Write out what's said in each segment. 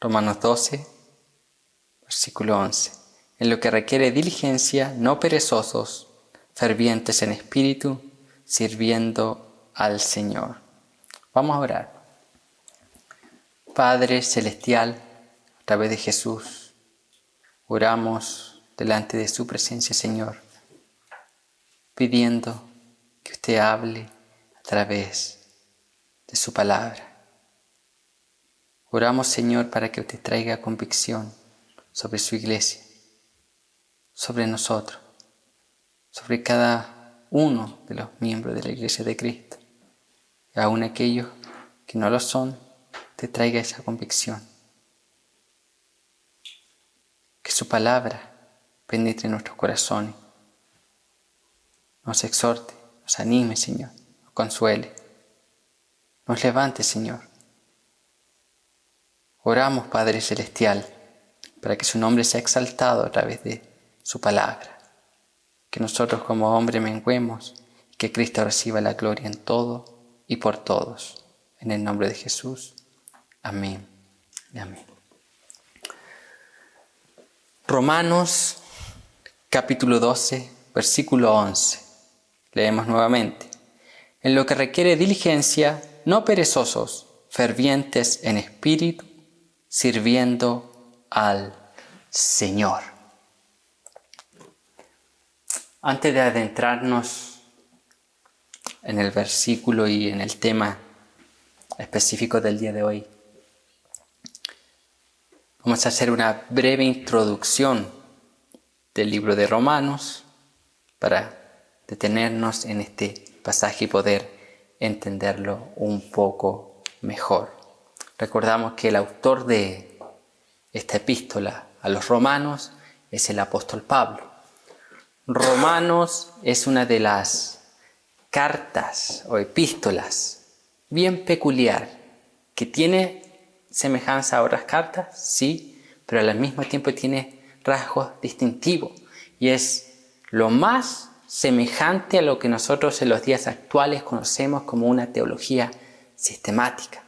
Romanos 12, versículo 11. En lo que requiere diligencia, no perezosos, fervientes en espíritu, sirviendo al Señor. Vamos a orar. Padre Celestial, a través de Jesús, oramos delante de su presencia, Señor, pidiendo que usted hable a través de su palabra. Oramos, Señor, para que usted traiga convicción sobre su iglesia, sobre nosotros, sobre cada uno de los miembros de la iglesia de Cristo. Y aun aquellos que no lo son, te traiga esa convicción. Que su palabra penetre en nuestros corazones, nos exhorte, nos anime, Señor, nos consuele, nos levante, Señor. Oramos, Padre Celestial, para que su nombre sea exaltado a través de su palabra. Que nosotros como hombres menguemos y que Cristo reciba la gloria en todo y por todos. En el nombre de Jesús. Amén y amén. Romanos capítulo 12, versículo 11. Leemos nuevamente. En lo que requiere diligencia, no perezosos, fervientes en espíritu, sirviendo al Señor. Antes de adentrarnos en el versículo y en el tema específico del día de hoy, vamos a hacer una breve introducción del libro de Romanos para detenernos en este pasaje y poder entenderlo un poco mejor. Recordamos que el autor de esta epístola a los romanos es el apóstol Pablo. Romanos es una de las cartas o epístolas bien peculiar que tiene semejanza a otras cartas, sí, pero al mismo tiempo tiene rasgos distintivos y es lo más semejante a lo que nosotros en los días actuales conocemos como una teología sistemática.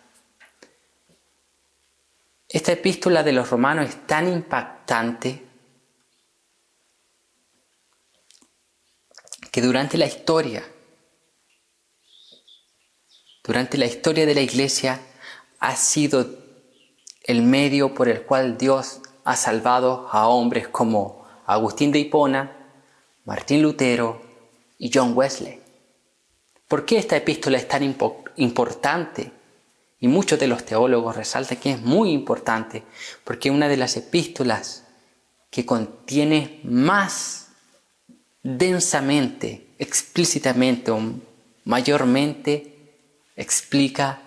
Esta epístola de los romanos es tan impactante que durante la historia de la iglesia ha sido el medio por el cual Dios ha salvado a hombres como Agustín de Hipona, Martín Lutero y John Wesley. ¿Por qué esta epístola es tan importante? Y muchos de los teólogos resaltan que es muy importante porque es una de las epístolas que contiene más densamente, explícitamente o mayormente explica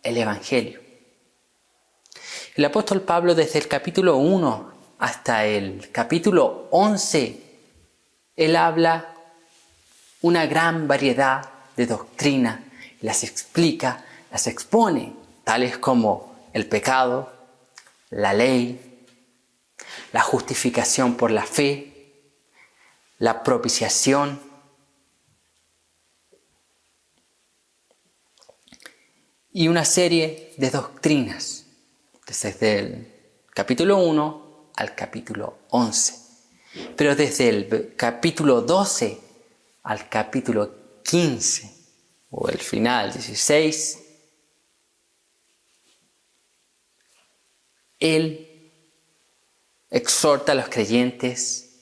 el Evangelio. El apóstol Pablo desde el capítulo 1 hasta el capítulo 11, él habla una gran variedad de doctrinas, las explica, las expone, tales como el pecado, la ley, la justificación por la fe, la propiciación, y una serie de doctrinas, desde el capítulo 1 al capítulo 11. Pero desde el capítulo 12 al capítulo 15, o el final 16, él exhorta a los creyentes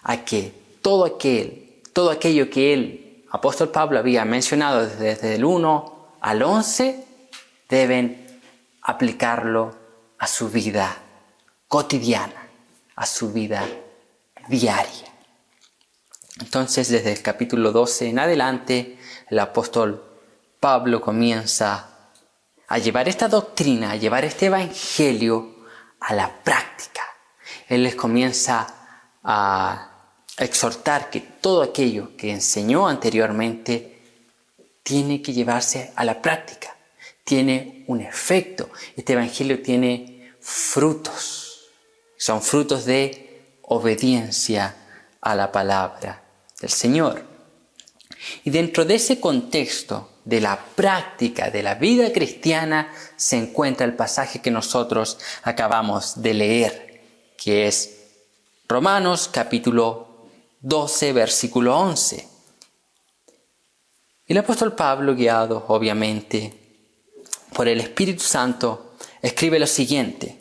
a que todo aquello que el apóstol Pablo había mencionado desde el 1 al 11, deben aplicarlo a su vida cotidiana, a su vida diaria. Entonces, desde el capítulo 12 en adelante, el apóstol Pablo comienza a llevar esta doctrina, a llevar este evangelio a la práctica. Él les comienza a exhortar que todo aquello que enseñó anteriormente tiene que llevarse a la práctica. Tiene un efecto. Este evangelio tiene frutos. Son frutos de obediencia a la palabra del Señor. Y dentro de ese contexto de la práctica de la vida cristiana se encuentra el pasaje que nosotros acabamos de leer, que es Romanos capítulo 12, versículo 11. El apóstol Pablo, guiado obviamente por el Espíritu Santo, escribe lo siguiente: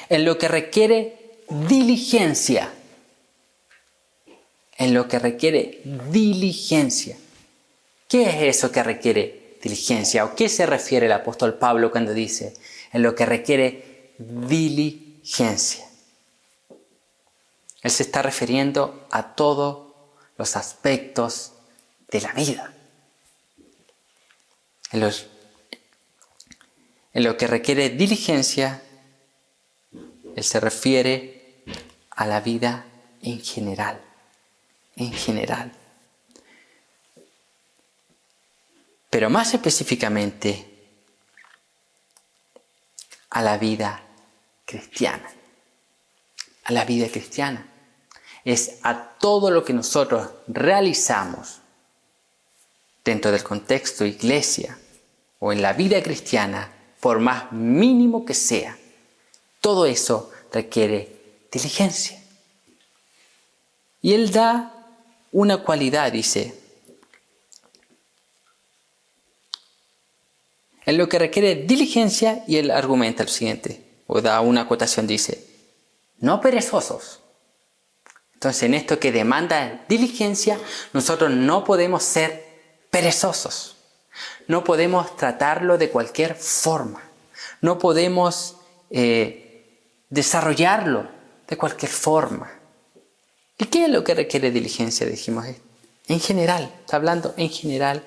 en lo que requiere diligencia. En lo que requiere diligencia. ¿Qué es eso que requiere diligencia? ¿O qué se refiere el apóstol Pablo cuando dice en lo que requiere diligencia? Él se está refiriendo a todos los aspectos de la vida. En lo que requiere diligencia, él se refiere a la vida en general. En general. Pero más específicamente a la vida cristiana. A la vida cristiana. Es a todo lo que nosotros realizamos dentro del contexto iglesia o en la vida cristiana, por más mínimo que sea. Todo eso requiere diligencia. Y él da una cualidad, dice, en lo que requiere diligencia, y él argumenta lo siguiente, o da una acotación, dice, no perezosos. Entonces, en esto que demanda diligencia, nosotros no podemos ser perezosos. No podemos tratarlo de cualquier forma. No podemos desarrollarlo de cualquier forma. ¿Y qué es lo que requiere diligencia? Dijimos, en general, está hablando en general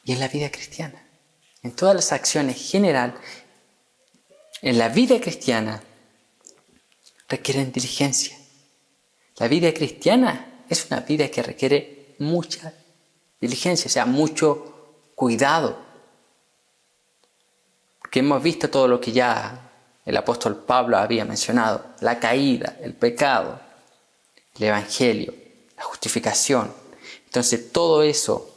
y en la vida cristiana. En todas las acciones general, en la vida cristiana, requieren diligencia. La vida cristiana es una vida que requiere mucha diligencia, o sea, mucho cuidado. Porque hemos visto todo lo que ya el apóstol Pablo había mencionado: la caída, el pecado, el evangelio, la justificación. Entonces todo eso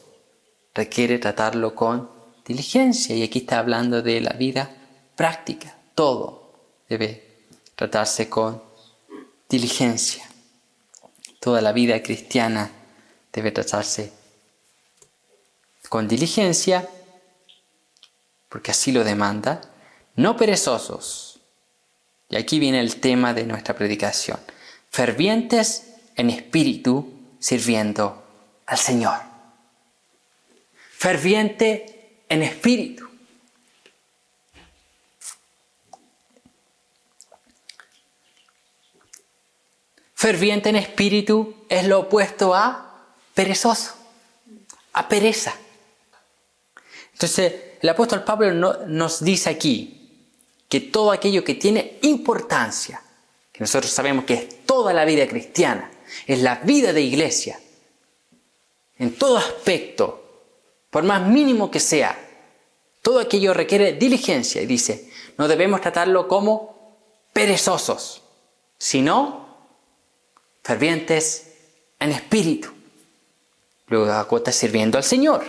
requiere tratarlo con diligencia, y aquí está hablando de la vida práctica. Todo debe tratarse con diligencia. Toda la vida cristiana debe tratarse con diligencia, porque así lo demanda, no perezosos. Y aquí viene el tema de nuestra predicación: fervientes en espíritu, sirviendo al Señor. Ferviente en espíritu. Ferviente en espíritu es lo opuesto a perezoso, a pereza. Entonces, el apóstol Pablo nos dice aquí que todo aquello que tiene importancia, que nosotros sabemos que es toda la vida cristiana, es la vida de iglesia, en todo aspecto, por más mínimo que sea, todo aquello requiere diligencia. Y dice, no debemos tratarlo como perezosos, sino fervientes en espíritu. Luego acota sirviendo al Señor.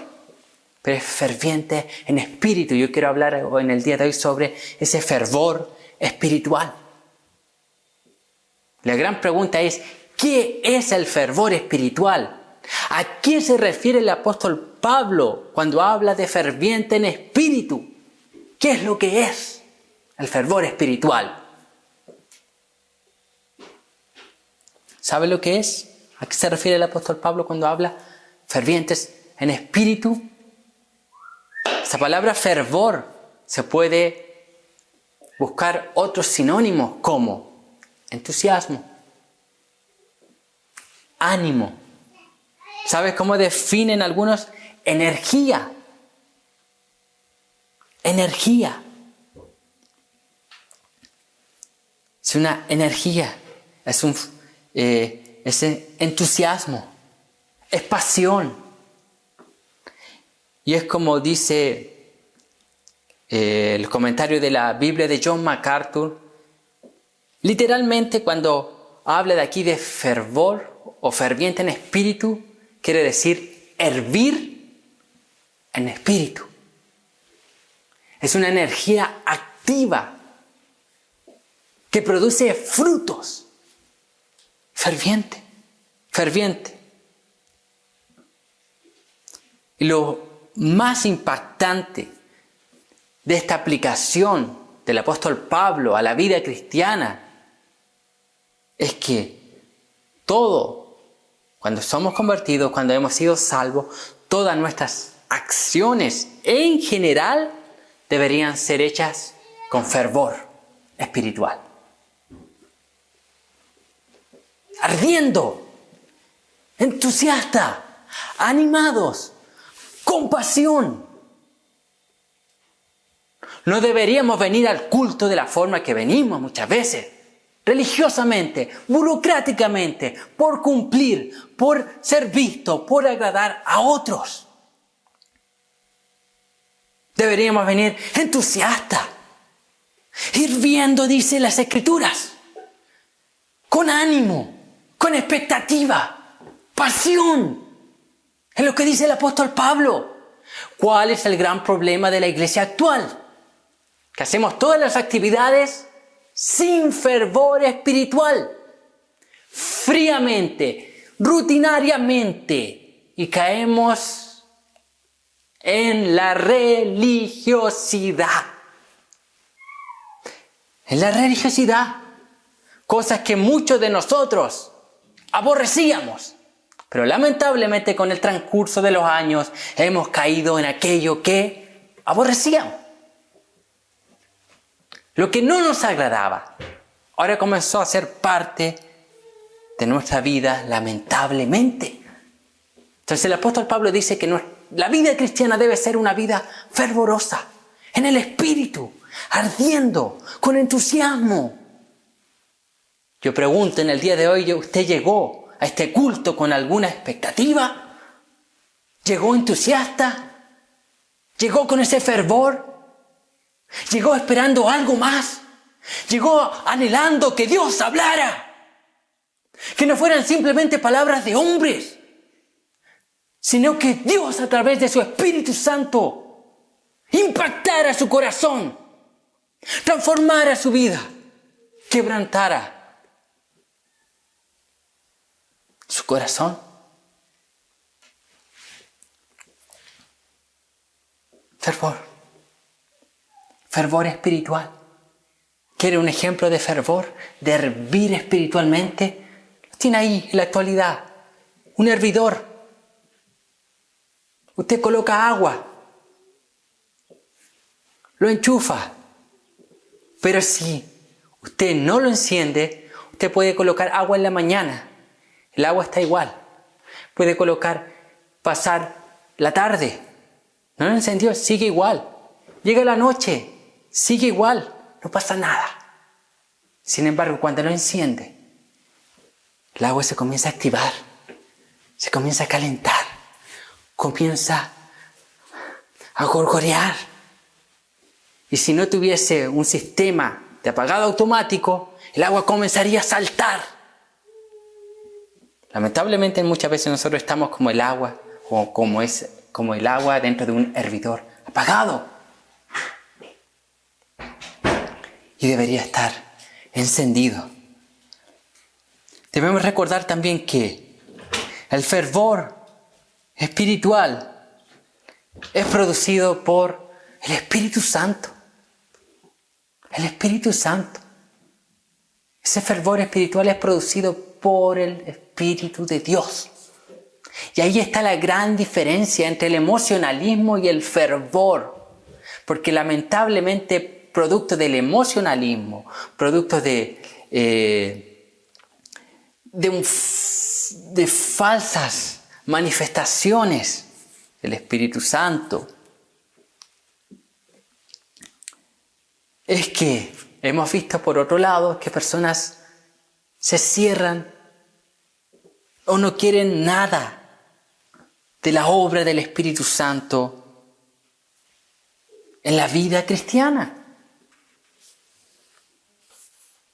Pero es ferviente en espíritu. Yo quiero hablar en el día de hoy sobre ese fervor espiritual. La gran pregunta es, ¿qué es el fervor espiritual? ¿A qué se refiere el apóstol Pablo cuando habla de ferviente en espíritu? ¿Qué es lo que es el fervor espiritual? ¿Sabe lo que es? ¿A qué se refiere el apóstol Pablo cuando habla fervientes en espíritu? Esa palabra fervor se puede buscar otros sinónimos como entusiasmo, ánimo. ¿Sabes cómo definen algunos? Energía. Energía. Es una energía, es entusiasmo, es pasión. Y es como dice el comentario de la Biblia de John MacArthur, literalmente cuando habla de aquí de fervor o ferviente en espíritu, quiere decir hervir en espíritu. Es una energía activa que produce frutos. Ferviente. Y lo más impactante de esta aplicación del apóstol Pablo a la vida cristiana es que cuando somos convertidos, cuando hemos sido salvos, todas nuestras acciones en general deberían ser hechas con fervor espiritual. Ardiendo, entusiasta, animados, con pasión. No deberíamos venir al culto de la forma que venimos muchas veces, religiosamente, burocráticamente, por cumplir, por ser visto, por agradar a otros. Deberíamos venir entusiastas, hirviendo, dice las Escrituras, con ánimo, con expectativa, pasión. Es lo que dice el apóstol Pablo. ¿Cuál es el gran problema de la iglesia actual? Que hacemos todas las actividades sin fervor espiritual, fríamente, rutinariamente, y caemos en la religiosidad. En la religiosidad, cosas que muchos de nosotros aborrecíamos, pero lamentablemente con el transcurso de los años hemos caído en aquello que aborrecíamos. Lo que no nos agradaba, ahora comenzó a ser parte de nuestra vida, lamentablemente. Entonces el apóstol Pablo dice que la vida cristiana debe ser una vida fervorosa, en el espíritu, ardiendo, con entusiasmo. Yo pregunto en el día de hoy, ¿usted llegó a este culto con alguna expectativa? ¿Llegó entusiasta? ¿Llegó con ese fervor? ¿Llegó esperando algo más? ¿Llegó anhelando que Dios hablara? Que no fueran simplemente palabras de hombres, sino que Dios a través de su Espíritu Santo impactara su corazón, transformara su vida, quebrantara su corazón. Fervor espiritual. ¿Quiere un ejemplo de fervor? De hervir espiritualmente. Lo tiene ahí en la actualidad. Un hervidor. Usted coloca agua. Lo enchufa. Pero si usted no lo enciende, usted puede colocar agua en la mañana. El agua está igual. Puede pasar la tarde. No lo encendió, sigue igual. Llega la noche, sigue igual. No pasa nada. Sin embargo, cuando lo enciende, el agua se comienza a activar. Se comienza a calentar. Comienza a gorgorear. Y si no tuviese un sistema de apagado automático, el agua comenzaría a saltar. Lamentablemente muchas veces nosotros estamos como el agua, o como el agua dentro de un hervidor apagado. Y debería estar encendido. Debemos recordar también que el fervor espiritual es producido por el Espíritu Santo. El Espíritu Santo. Ese fervor espiritual es producido por el Espíritu de Dios. Y ahí está la gran diferencia entre el emocionalismo y el fervor. Porque lamentablemente, producto del emocionalismo, producto de falsas manifestaciones del Espíritu Santo, es que hemos visto por otro lado que personas se cierran o no quieren nada de la obra del Espíritu Santo en la vida cristiana.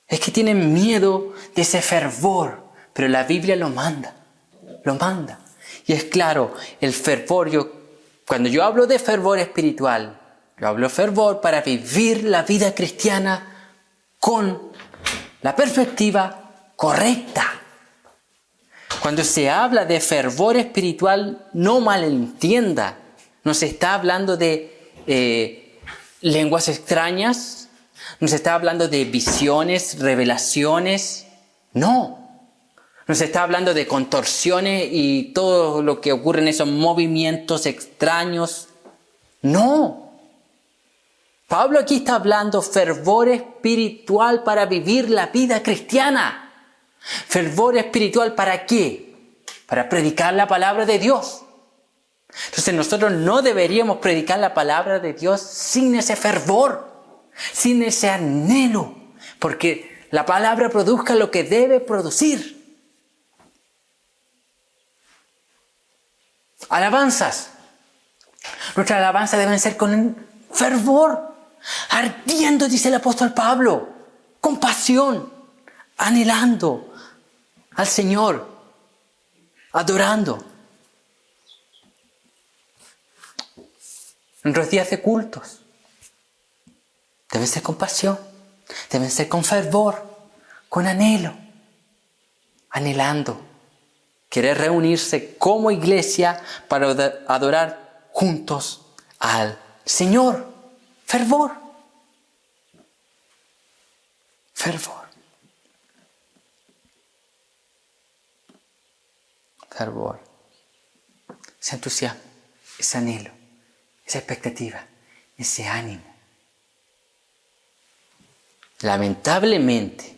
Es que tienen miedo de ese fervor, pero la Biblia lo manda. Y es claro, el fervor, yo Cuando yo hablo de fervor espiritual, yo hablo de fervor para vivir la vida cristiana con la perspectiva correcta. Cuando se habla de fervor espiritual, no malentienda. No se está hablando de lenguas extrañas, no se está hablando de visiones, revelaciones. No. No se está hablando de contorsiones y todo lo que ocurre en esos movimientos extraños. No. Pablo aquí está hablando fervor espiritual para vivir la vida cristiana. ¿Fervor espiritual para qué? Para predicar la palabra de Dios. Entonces nosotros no deberíamos predicar la palabra de Dios sin ese fervor, sin ese anhelo, porque la palabra produzca lo que debe producir. Alabanzas. Nuestras alabanzas deben ser con fervor, ardiendo, dice el apóstol Pablo, con pasión, anhelando al Señor, adorando. En los días de cultos deben ser con pasión, deben ser con fervor, con anhelo, anhelando, querer reunirse como iglesia para adorar juntos al Señor. Fervor. Fervor. Fervor. Ese entusiasmo, ese anhelo, esa expectativa, ese ánimo. Lamentablemente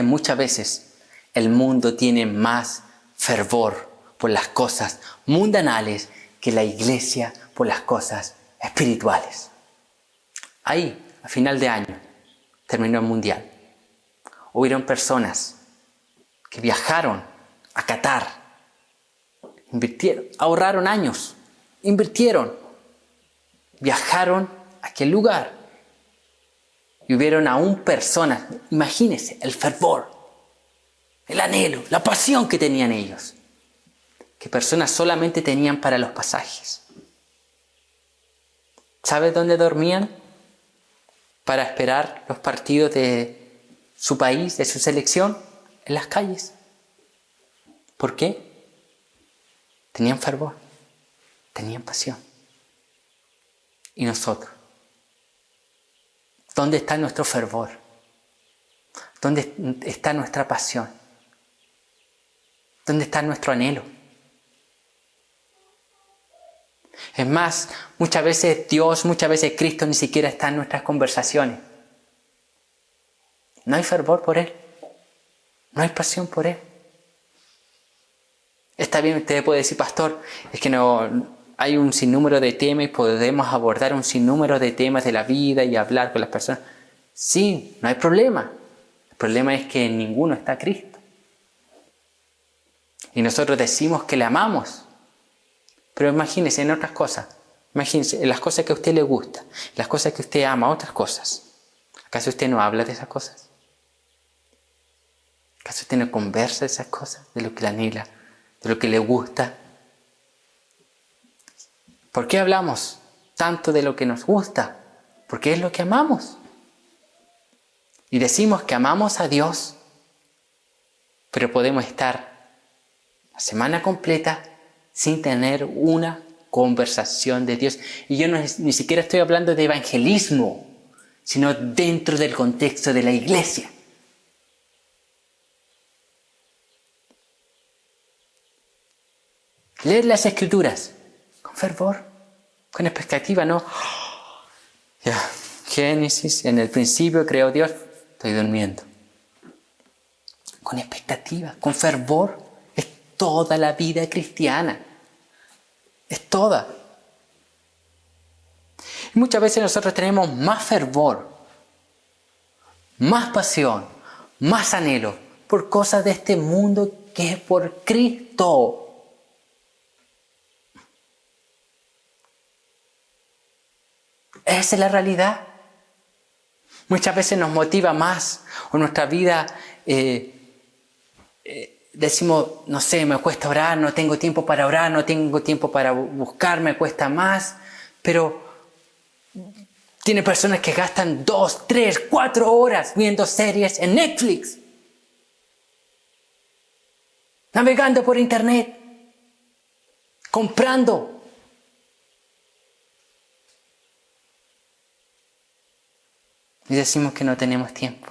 muchas veces el mundo tiene más fervor por las cosas mundanales que la iglesia por las cosas espirituales. Ahí, a final de año, terminó el mundial. Hubieron personas que viajaron a Qatar, invirtieron, ahorraron años, viajaron a aquel lugar y hubieron aún personas, imagínense el fervor, el anhelo, la pasión que tenían ellos, que personas solamente tenían para los pasajes. ¿Sabes dónde dormían? Para esperar los partidos de su país, de su selección, en las calles. ¿Por qué? Tenían fervor, tenían pasión. ¿Y nosotros? ¿Dónde está nuestro fervor? ¿Dónde está nuestra pasión? ¿Dónde está nuestro anhelo? Es más, muchas veces Dios, muchas veces Cristo ni siquiera está en nuestras conversaciones. No hay fervor por Él. No hay pasión por Él. Está bien, usted puede decir, pastor, es que no hay un sinnúmero de temas y podemos abordar un sinnúmero de temas de la vida y hablar con las personas. Sí, no hay problema. El problema es que en ninguno está Cristo. Y nosotros decimos que le amamos. Pero imagínese en otras cosas. Imagínese en las cosas que a usted le gusta, las cosas que usted ama, otras cosas. ¿Acaso usted no habla de esas cosas? ¿Acaso usted no conversa de esas cosas? De lo que le anhela, de lo que le gusta. ¿Por qué hablamos tanto de lo que nos gusta? Porque es lo que amamos. Y decimos que amamos a Dios, pero podemos estar la semana completa sin tener una conversación de Dios. Y yo ni siquiera estoy hablando de evangelismo, sino dentro del contexto de la iglesia. Leer las Escrituras con fervor, con expectativa, ¿no? Ya, Génesis, en el principio creó Dios, estoy durmiendo. Con expectativa, con fervor, es toda la vida cristiana. Es toda. Y muchas veces nosotros tenemos más fervor, más pasión, más anhelo por cosas de este mundo que por Cristo. Esa es la realidad. Muchas veces nos motiva más, o nuestra vida decimos, no sé, me cuesta orar, no tengo tiempo para orar, no tengo tiempo para buscar, me cuesta más, pero tiene personas que gastan 2, 3, 4 horas viendo series en Netflix, navegando por internet, comprando. Y decimos que no tenemos tiempo.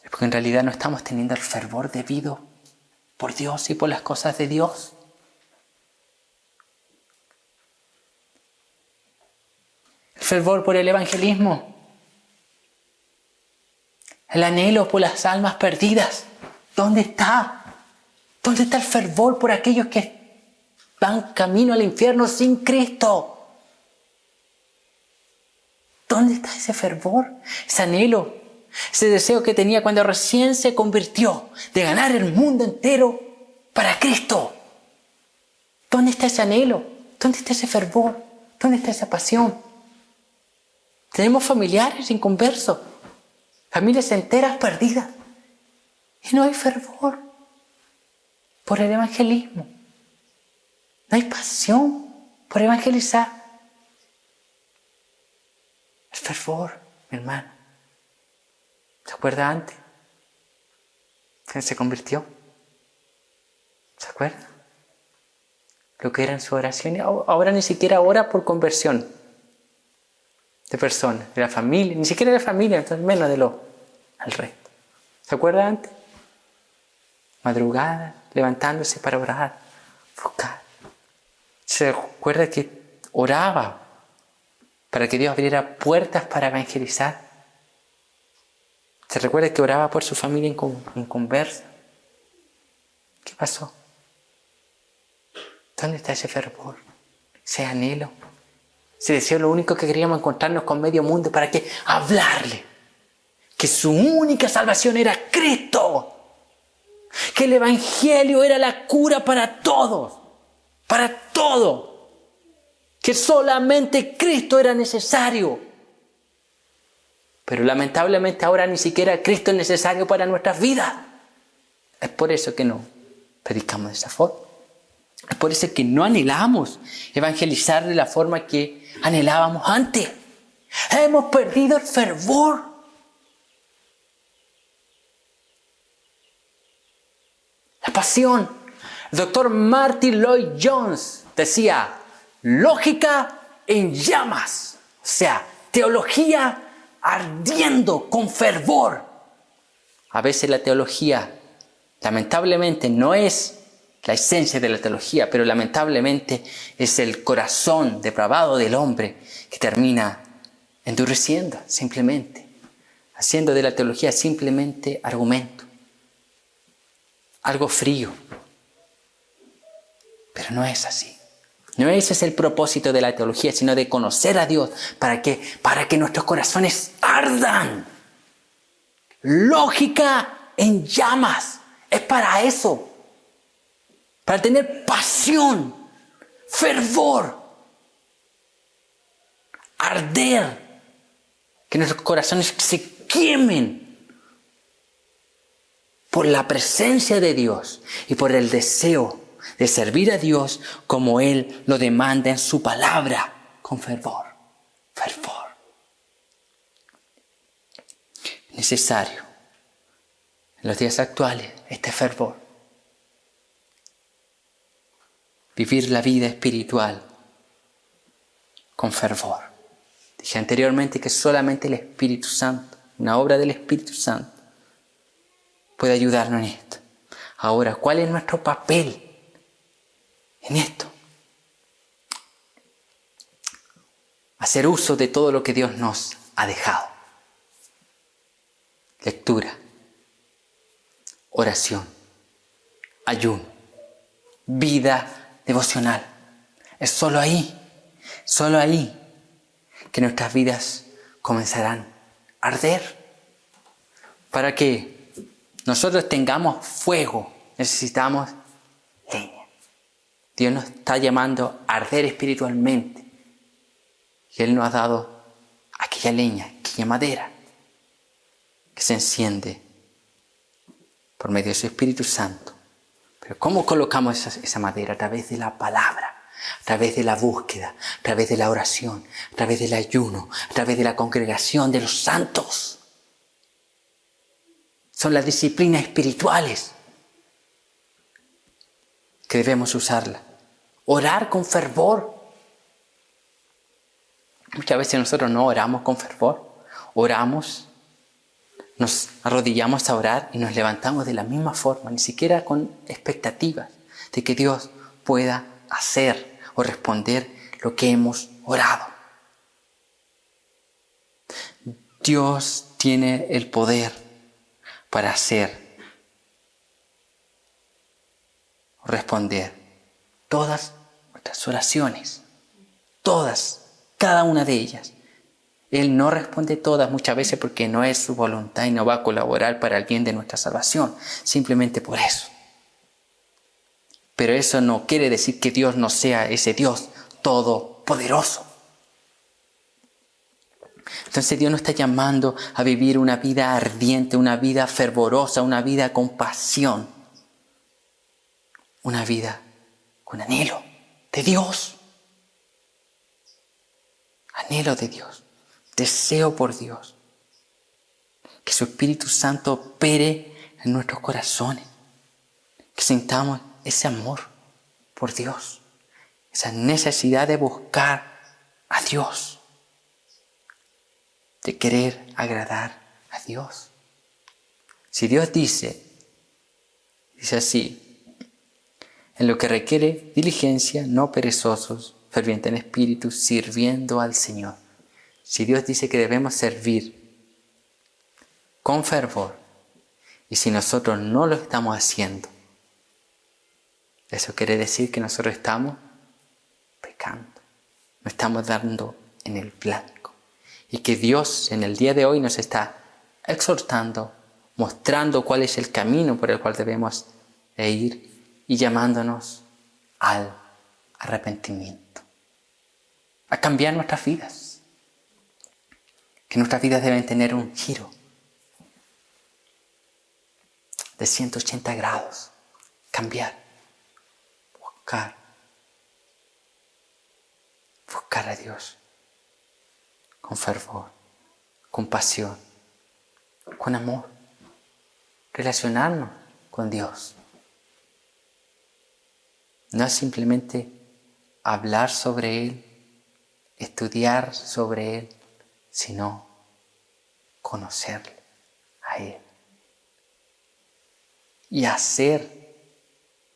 Es porque en realidad no estamos teniendo el fervor debido por Dios y por las cosas de Dios. El fervor por el evangelismo. El anhelo por las almas perdidas. ¿Dónde está? ¿Dónde está el fervor por aquellos que van camino al infierno sin Cristo? ¿Dónde está ese fervor? Ese anhelo, ese deseo que tenía cuando recién se convirtió de ganar el mundo entero para Cristo. ¿Dónde está ese anhelo? ¿Dónde está ese fervor? ¿Dónde está esa pasión? Tenemos familiares inconversos, familias enteras perdidas, y no hay fervor por el evangelismo. No hay pasión por evangelizar. El fervor, mi hermano. ¿Se acuerda antes? ¿Quién se convirtió? ¿Se acuerda? Lo que era en su oración. Ahora ni siquiera ora por conversión de personas, de la familia, ni siquiera de la familia, entonces menos de al resto. ¿Se acuerda antes? Madrugada, levantándose para orar, buscar. ¿Se acuerda que oraba para que Dios abriera puertas para evangelizar? ¿Se recuerda que oraba por su familia inconversa? ¿Qué pasó? ¿Dónde está ese fervor? Ese anhelo. Ese deseo, lo único que queríamos encontrarnos con medio mundo para que hablarle. Que su única salvación era Cristo. Que el evangelio era la cura para todos. Para todo. Que solamente Cristo era necesario. Pero lamentablemente ahora ni siquiera Cristo es necesario para nuestras vidas. Es por eso que no predicamos de esa forma. Es por eso que no anhelamos evangelizar de la forma que anhelábamos antes. Hemos perdido el fervor. La pasión. El doctor Martin Lloyd Jones decía, lógica en llamas. O sea, teología ardiendo con fervor. A veces la teología, lamentablemente, no es la esencia de la teología, pero lamentablemente es el corazón depravado del hombre que termina endureciendo simplemente, haciendo de la teología simplemente argumento, algo frío. Pero no es así. No ese es el propósito de la teología, sino de conocer a Dios para que nuestros corazones ardan. Lógica en llamas. Es para eso. Para tener pasión, fervor, arder. Que nuestros corazones se quemen por la presencia de Dios y por el deseo de servir a Dios como Él lo demanda en su palabra, con fervor. Fervor. Necesario en los días actuales este fervor. Vivir la vida espiritual con fervor. Dije anteriormente que solamente el Espíritu Santo, una obra del Espíritu Santo, puede ayudarnos en esto. Ahora, ¿cuál es nuestro papel en esto? Hacer uso de todo lo que Dios nos ha dejado. Lectura, oración, ayuno, vida devocional. Es solo ahí que nuestras vidas comenzarán a arder. Para que nosotros tengamos fuego, necesitamos leña. Dios nos está llamando a arder espiritualmente. Y Él nos ha dado aquella leña, aquella madera. se enciende por medio de su Espíritu Santo. Pero ¿cómo colocamos esa madera? A través de la palabra, a través de la búsqueda, a través de la oración, a través del ayuno, a través de la congregación de los santos. Son las disciplinas espirituales que debemos usarla. Orar con fervor. Muchas veces nosotros no oramos con fervor. Oramos, nos arrodillamos a orar y nos levantamos de la misma forma, ni siquiera con expectativas de que Dios pueda hacer o responder lo que hemos orado. Dios tiene el poder para hacer o responder todas nuestras oraciones, todas, cada una de ellas. Él no responde todas muchas veces porque no es su voluntad y no va a colaborar para el bien de nuestra salvación, simplemente por eso. Pero eso no quiere decir que Dios no sea ese Dios todopoderoso. Entonces Dios nos está llamando a vivir una vida ardiente, una vida fervorosa, una vida con pasión, una vida con anhelo de Dios. Anhelo de Dios, deseo por Dios. Que su Espíritu Santo opere en nuestros corazones, que sintamos ese amor por Dios, esa necesidad de buscar a Dios, de querer agradar a Dios. Si Dios dice así, en lo que requiere diligencia, no perezosos, ferviente en espíritu, sirviendo al Señor. Si Dios dice que debemos servir con fervor, y si nosotros no lo estamos haciendo, eso quiere decir que nosotros estamos pecando, no estamos dando en el blanco. Y que Dios en el día de hoy nos está exhortando, mostrando cuál es el camino por el cual debemos ir y llamándonos al arrepentimiento, a cambiar nuestras vidas. Que nuestras vidas deben tener un giro de 180 grados, cambiar, buscar a Dios con fervor, con pasión, con amor, relacionarnos con Dios. No es simplemente hablar sobre Él, estudiar sobre Él, sino conocerle a Él. Y hacer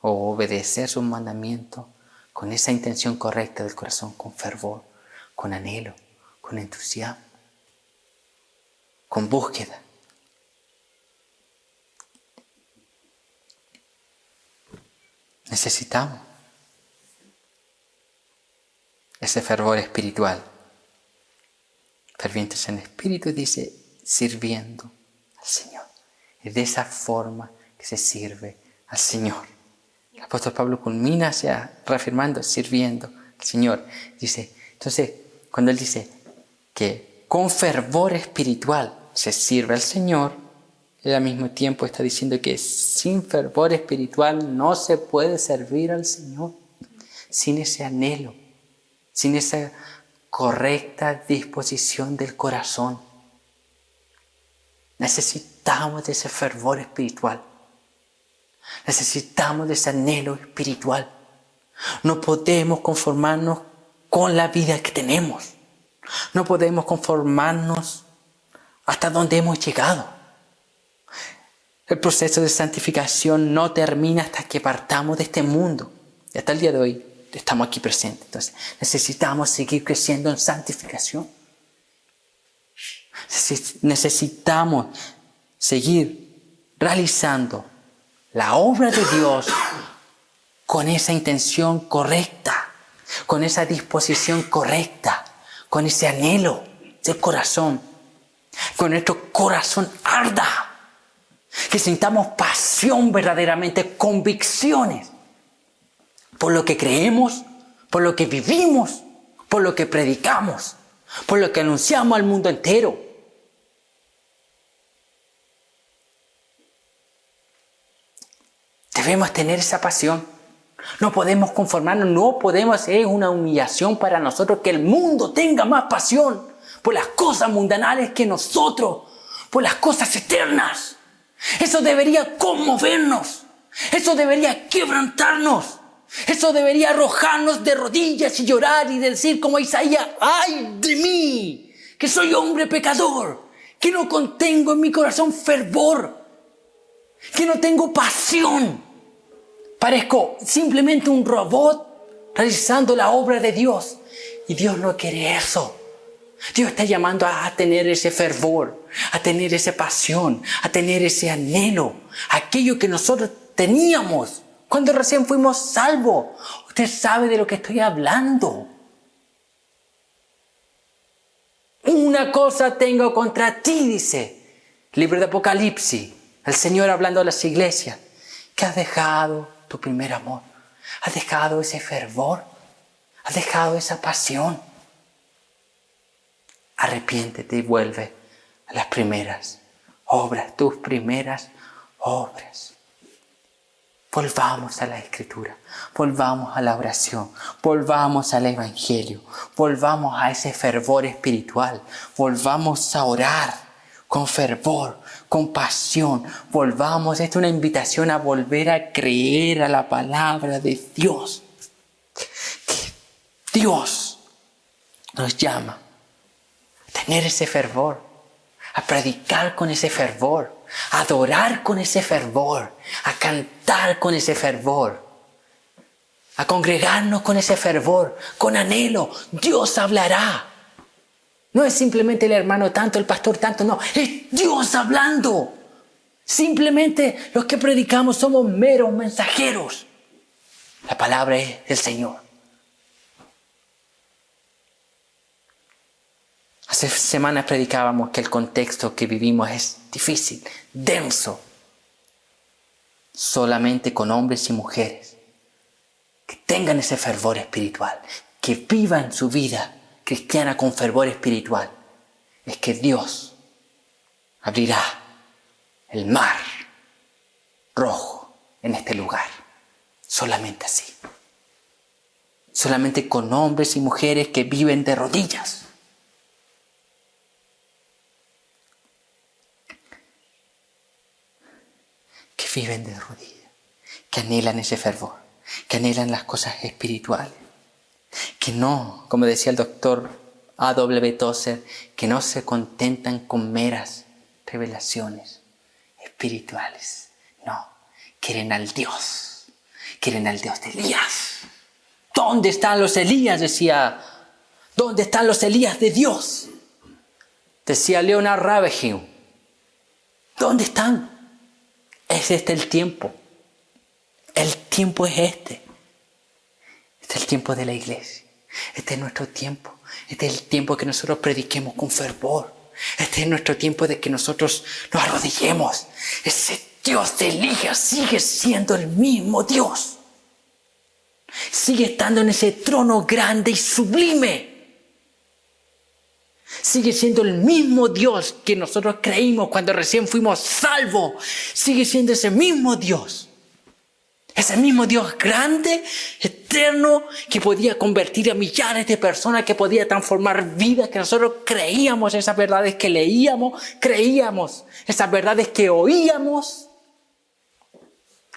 o obedecer sus mandamientos con esa intención correcta del corazón, con fervor, con anhelo, con entusiasmo, con búsqueda. Necesitamos ese fervor espiritual. Fervientes en espíritu, dice, sirviendo al Señor. Es de esa forma que se sirve al Señor. El apóstol Pablo culmina reafirmando, sirviendo al Señor. Dice, entonces, cuando él dice que con fervor espiritual se sirve al Señor, él al mismo tiempo está diciendo que sin fervor espiritual no se puede servir al Señor, sin ese anhelo, sin esa correcta disposición del corazón. Necesitamos de ese fervor espiritual. Necesitamos de ese anhelo espiritual. No podemos conformarnos con la vida que tenemos. No podemos conformarnos hasta donde hemos llegado. El proceso de santificación no termina hasta que partamos de este mundo. Y hasta el día de hoy estamos aquí presentes. Entonces necesitamos seguir creciendo en santificación. Necesitamos seguir realizando la obra de Dios con esa intención correcta, con esa disposición correcta, con ese anhelo del corazón, con nuestro corazón arda, que sintamos pasión verdaderamente, convicciones por lo que creemos, por lo que vivimos, por lo que predicamos, por lo que anunciamos al mundo entero. Debemos tener esa pasión. No podemos conformarnos, no podemos, es una humillación para nosotros que el mundo tenga más pasión por las cosas mundanales que nosotros, por las cosas eternas. Eso debería conmovernos, eso debería quebrantarnos, eso debería arrojarnos de rodillas y llorar y decir como Isaías: ¡ay de mí, que soy hombre pecador, que no contengo en mi corazón fervor, que no tengo pasión! Parezco simplemente un robot realizando la obra de Dios. Y Dios no quiere eso. Dios está llamando a tener ese fervor, a tener esa pasión, a tener ese anhelo. Aquello que nosotros teníamos cuando recién fuimos salvos. Usted sabe de lo que estoy hablando. Una cosa tengo contra ti, dice el libro de Apocalipsis. El Señor hablando a las iglesias. Que has dejado tu primer amor. Has dejado ese fervor. Has dejado esa pasión. Arrepiéntete y vuelve a las primeras obras, tus primeras obras. Volvamos a la Escritura, volvamos a la oración, volvamos al Evangelio, volvamos a ese fervor espiritual, volvamos a orar con fervor, con pasión, volvamos. Esta es una invitación a volver a creer a la palabra de Dios. Que Dios nos llama a tener ese fervor, a predicar con ese fervor, a adorar con ese fervor, a cantar con ese fervor, a congregarnos con ese fervor, con anhelo. Dios hablará. No es simplemente el hermano tanto, el pastor tanto, no, es Dios hablando. Simplemente los que predicamos somos meros mensajeros. La palabra es del Señor. Hace semanas predicábamos que el contexto que vivimos es difícil, denso. Solamente con hombres y mujeres que tengan ese fervor espiritual, que vivan su vida cristiana con fervor espiritual, es que Dios abrirá el mar rojo en este lugar. Solamente así. Solamente con hombres y mujeres que viven de rodillas. Que viven de rodillas. Que anhelan ese fervor. Que anhelan las cosas espirituales. Que no, como decía el doctor A.W. Tozer, que no se contentan con meras revelaciones espirituales. No, quieren al Dios. Quieren al Dios de Elías. ¿Dónde están los Elías? Decía. ¿Dónde están los Elías de Dios? Decía Leonard Ravenhill. ¿Dónde están? Es este el tiempo. El tiempo es este. Este es el tiempo de la iglesia. Este es nuestro tiempo. Este es el tiempo que nosotros prediquemos con fervor. Este es nuestro tiempo de que nosotros nos arrodillemos. Ese Dios de Elías sigue siendo el mismo Dios. Sigue estando en ese trono grande y sublime. Sigue siendo el mismo Dios que nosotros creímos cuando recién fuimos salvos. Sigue siendo ese mismo Dios. Ese mismo Dios grande, eterno, que podía convertir a millares de personas, que podía transformar vidas, que nosotros creíamos esas verdades que leíamos, creíamos esas verdades que oíamos.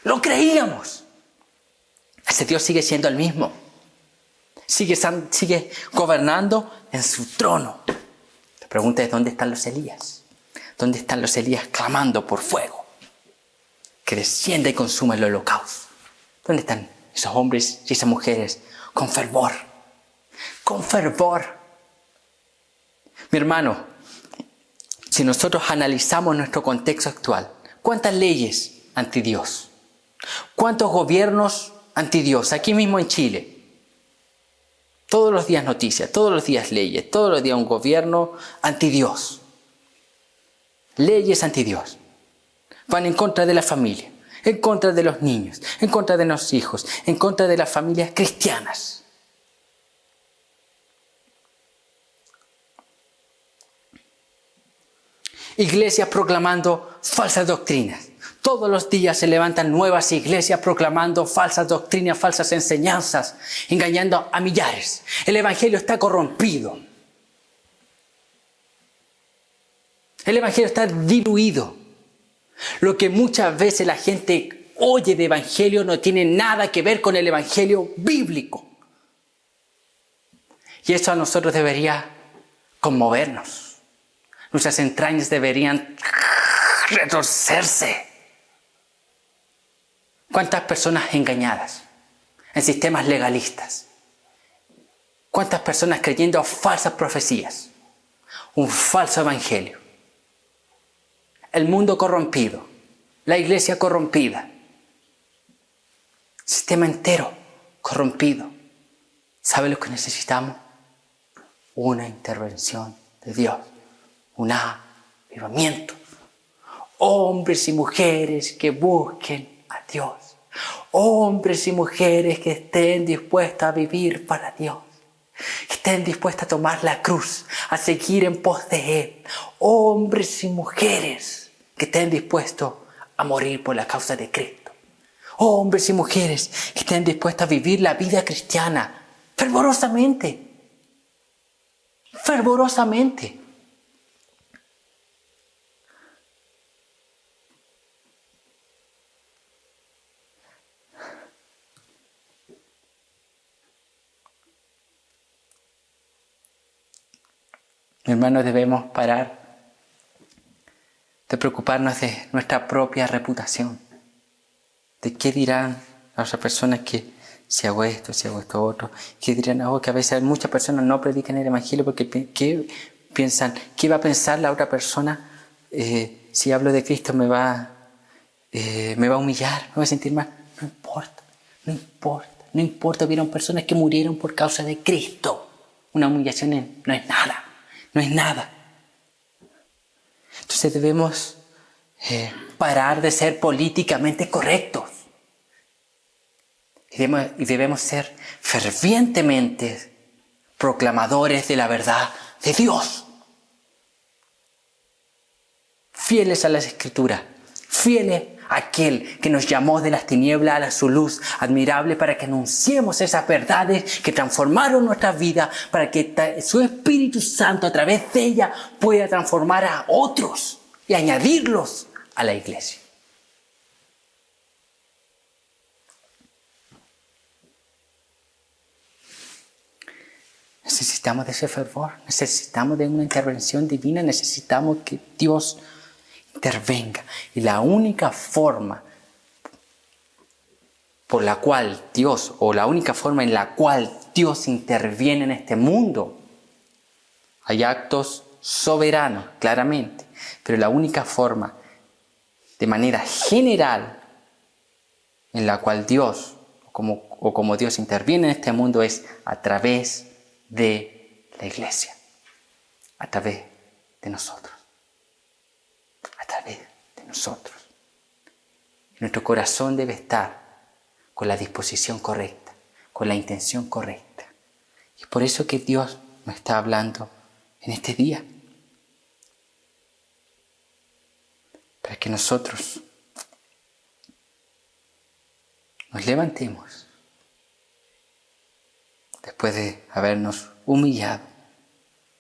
Lo creíamos. Ese Dios sigue siendo el mismo. Sigue gobernando en su trono. La pregunta es: ¿dónde están los Elías? ¿Dónde están los Elías clamando por fuego que descienda y consuma el holocausto? ¿Dónde están esos hombres y esas mujeres con fervor? Con fervor. Mi hermano, si nosotros analizamos nuestro contexto actual, ¿cuántas leyes anti Dios? ¿Cuántos gobiernos anti Dios? Aquí mismo en Chile. Todos los días noticias, todos los días leyes, todos los días un gobierno anti Dios. Leyes anti Dios. Van en contra de la familia, en contra de los niños, en contra de los hijos, en contra de las familias cristianas. Iglesias proclamando falsas doctrinas. Todos los días se levantan nuevas iglesias proclamando falsas doctrinas, falsas enseñanzas, engañando a millares. El evangelio está corrompido. El evangelio está diluido. Lo que muchas veces la gente oye de evangelio no tiene nada que ver con el evangelio bíblico. Y eso a nosotros debería conmovernos. Nuestras entrañas deberían retorcerse. ¿Cuántas personas engañadas en sistemas legalistas? ¿Cuántas personas creyendo falsas profecías? Un falso evangelio. El mundo corrompido. La iglesia corrompida. El sistema entero corrompido. ¿Sabe lo que necesitamos? Una intervención de Dios. Un avivamiento. Hombres y mujeres que busquen a Dios. Hombres y mujeres que estén dispuestos a vivir para Dios. Que estén dispuestos a tomar la cruz, a seguir en pos de Él. Hombres y mujeres que estén dispuestos a morir por la causa de Cristo. Hombres y mujeres que estén dispuestos a vivir la vida cristiana fervorosamente. Fervorosamente. Hermanos, debemos parar de preocuparnos de nuestra propia reputación. De qué dirán las otras personas que si hago esto otro. Que dirán que a veces muchas personas no predican el evangelio porque piensan, ¿qué va a pensar la otra persona? Si hablo de Cristo me va a humillar, me va a sentir mal. No importa. Hubieron personas que murieron por causa de Cristo. Una humillación no es nada. No es nada. Entonces debemos parar de ser políticamente correctos. Y debemos ser fervientemente proclamadores de la verdad de Dios. Fieles a las Escrituras. Fieles a aquel que nos llamó de las tinieblas a su luz admirable para que anunciemos esas verdades que transformaron nuestra vida, para que su Espíritu Santo a través de ella pueda transformar a otros y añadirlos a la iglesia. Necesitamos de ese fervor, necesitamos de una intervención divina, necesitamos que Dios intervenga. Y la única forma en la cual Dios interviene en este mundo, hay actos soberanos, claramente, pero la única forma, de manera general, en la cual Dios, como Dios interviene en este mundo, es a través de la iglesia, a través de nosotros. A través de nosotros. Nuestro corazón debe estar con la disposición correcta, con la intención correcta. Y es por eso que Dios nos está hablando en este día. Para que nosotros nos levantemos después de habernos humillado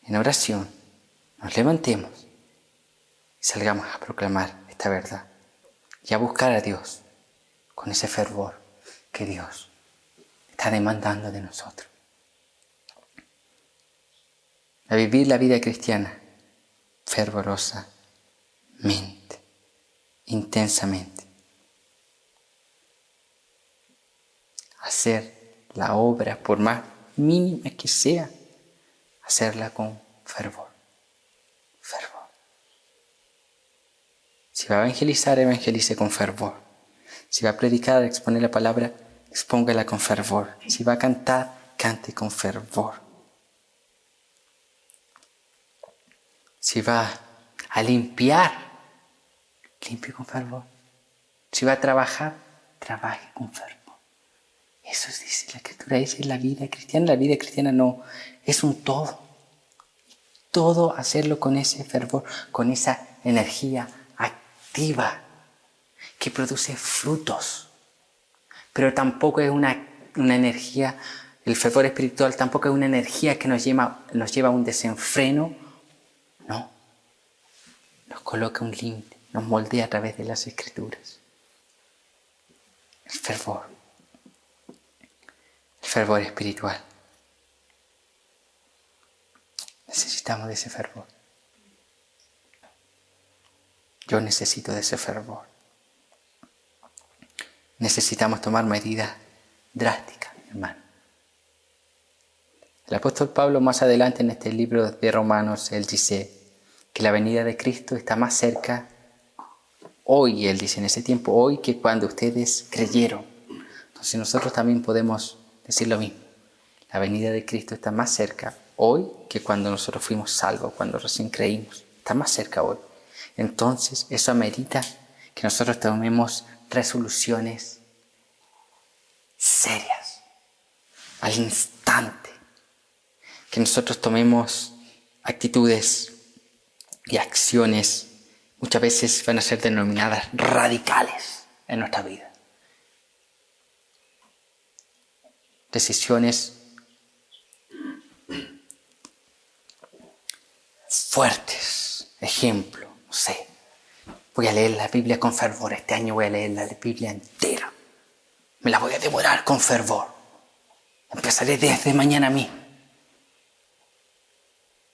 en oración, nos levantemos y salgamos a proclamar esta verdad y a buscar a Dios con ese fervor que Dios está demandando de nosotros. A vivir la vida cristiana fervorosamente, intensamente. Hacer la obra, por más mínima que sea, hacerla con fervor. Si va a evangelizar, evangelice con fervor. Si va a predicar, exponer la palabra, expóngala con fervor. Si va a cantar, cante con fervor. Si va a limpiar, limpie con fervor. Si va a trabajar, trabaje con fervor. Eso dice la Escritura, esa es la vida cristiana. La vida cristiana no es un todo. Todo hacerlo con ese fervor, con esa energía activa que produce frutos. Pero tampoco es una energía, el fervor espiritual tampoco es una energía que nos lleva a un desenfreno. No, nos coloca un límite, nos moldea a través de las Escrituras. El fervor espiritual. Necesitamos de ese fervor. Yo necesito de ese fervor. Necesitamos tomar medidas drásticas, hermano. El apóstol Pablo más adelante en este libro de Romanos, él dice que la venida de Cristo está más cerca hoy, él dice en ese tiempo, hoy que cuando ustedes creyeron. Entonces nosotros también podemos decir lo mismo. La venida de Cristo está más cerca hoy que cuando nosotros fuimos salvos, cuando recién creímos. Está más cerca hoy. Entonces eso amerita que nosotros tomemos resoluciones serias, al instante. Que nosotros tomemos actitudes y acciones, muchas veces van a ser denominadas radicales en nuestra vida. Decisiones fuertes. Ejemplo, no sé, voy a leer la Biblia con fervor. Este año voy a leer la Biblia entera. Me la voy a devorar con fervor. Empezaré desde mañana mismo.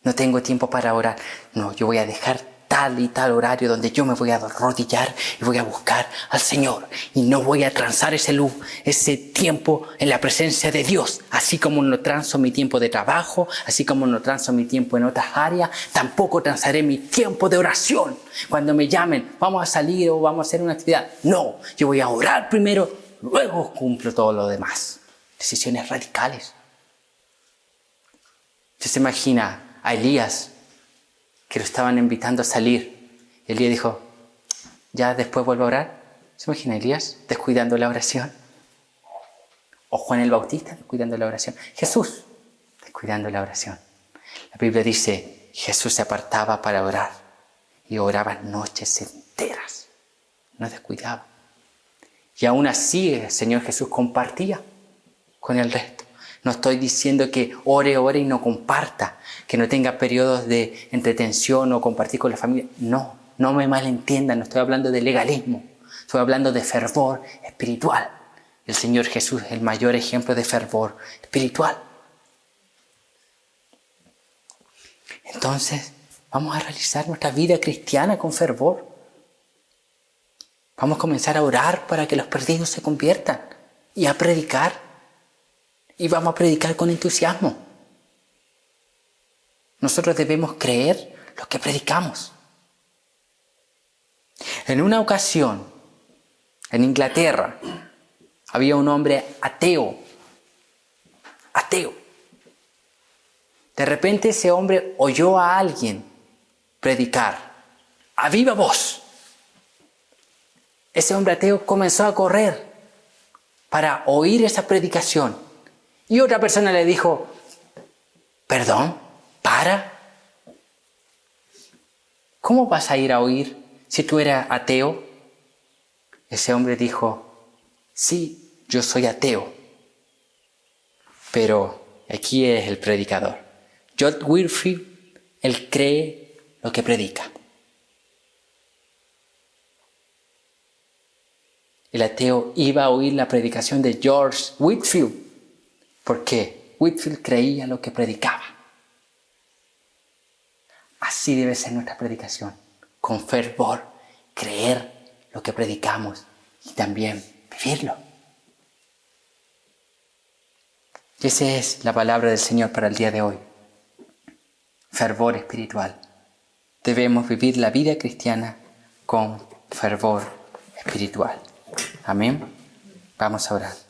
No tengo tiempo para orar. No, yo voy a dejar tal y tal horario donde yo me voy a arrodillar y voy a buscar al Señor. Y no voy a transar ese tiempo en la presencia de Dios. Así como no transo mi tiempo de trabajo, así como no transo mi tiempo en otras áreas, tampoco transaré mi tiempo de oración. Cuando me llamen, vamos a salir o vamos a hacer una actividad. No, yo voy a orar primero, luego cumplo todo lo demás. Decisiones radicales. Usted se imagina a Elías, que lo estaban invitando a salir. Elías dijo, ya después vuelvo a orar. ¿Se imagina a Elías descuidando la oración? O Juan el Bautista descuidando la oración. Jesús descuidando la oración. La Biblia dice, Jesús se apartaba para orar y oraba noches enteras. No descuidaba. Y aún así el Señor Jesús compartía con el resto. No estoy diciendo que ore y no comparta, que no tenga periodos de entretención o compartir con la familia. No, no me malentiendan, no estoy hablando de legalismo, estoy hablando de fervor espiritual. El Señor Jesús es el mayor ejemplo de fervor espiritual. Entonces, vamos a realizar nuestra vida cristiana con fervor. Vamos a comenzar a orar para que los perdidos se conviertan y a predicar. Y vamos a predicar con entusiasmo. Nosotros debemos creer lo que predicamos. En una ocasión, en Inglaterra, había un hombre ateo. De repente ese hombre oyó a alguien predicar a viva voz. Ese hombre ateo comenzó a correr para oír esa predicación. Y otra persona le dijo, perdón, para. ¿Cómo vas a ir a oír si tú eres ateo? Ese hombre dijo, sí, yo soy ateo. Pero aquí es el predicador. John Whitfield, él cree lo que predica. El ateo iba a oír la predicación de George Whitfield. Porque Whitfield creía lo que predicaba. Así debe ser nuestra predicación. Con fervor, creer lo que predicamos y también vivirlo. Y esa es la palabra del Señor para el día de hoy. Fervor espiritual. Debemos vivir la vida cristiana con fervor espiritual. Amén. Vamos a orar.